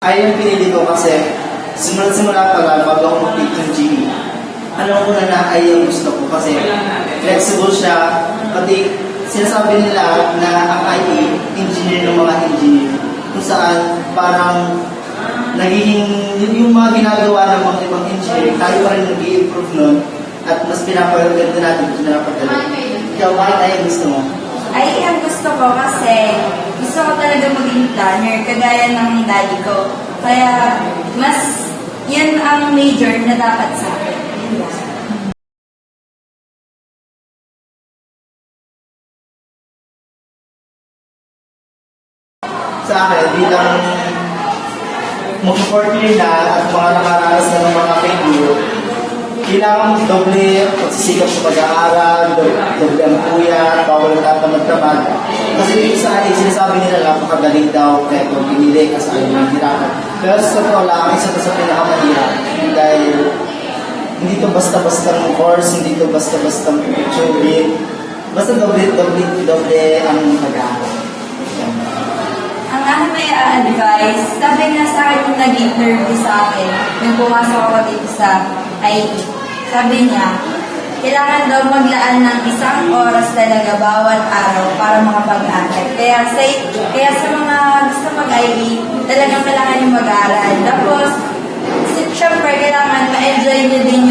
Ay, yung pinili ko kasi simula pa lang bago ako mag-take ng GE. Alam ko na ay yung gusto ko kasi flexible siya. Pati sinasabi nila na ang IE, engineer ng mga engineer. Kung saan parang nagiging yung mga ginagawa ng mga ibang engineer, tayo pa rin nag-i-improve nun at mas pinapagaganda natin kung pinapagaling. Ikaw, bakit ay gusto mo? Ay, ang gusto ko kasi gusto ko talaga maging planner, kagaya ng daddy ko. Kaya, mas yan ang major na dapat sa akin. Sa akin, bilang mag-4 year na at mga nakaranas na ng mga failure, kailangan doble pagsisikap sa pag-aaral, doble ang kuya, bawal na tamad-tamad. Kasi dito sa atin, sinasabi nila napakadali daw, kaya kung pinili ka sa ayaw ng hirapan. Pero sa totoo lang, isa sa pinakamahirap dahil hindi to basta-bastang course, hindi to basta-bastang picture, basta doble ang pag-aaral. Ang aking may advice, sabi nga sa akin yung nag-interview sa akin, nung pumasok ako dito sa IE, sabi niya, kailangan daw maglaan ng 1 oras talaga bawat araw para makapag-aral. Kaya sa mga gusto mag-IE, talagang kailangan yung mag-aaral. Tapos, syempre, kailangan ma-enjoy niyo din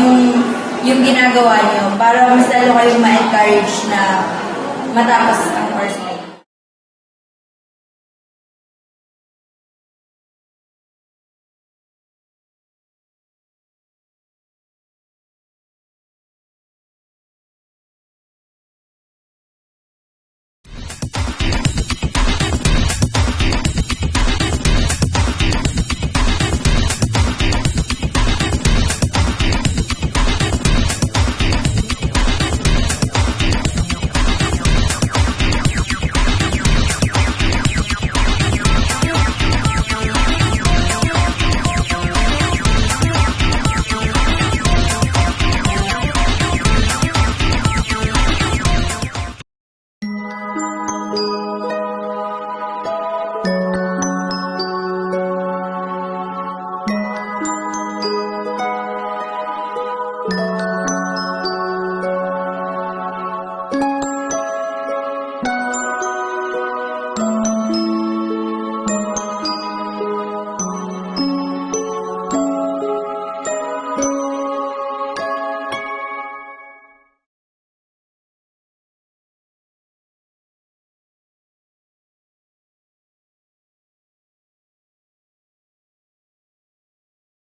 yung ginagawa niyo para mas lalo kayong ma-encourage na matapos ang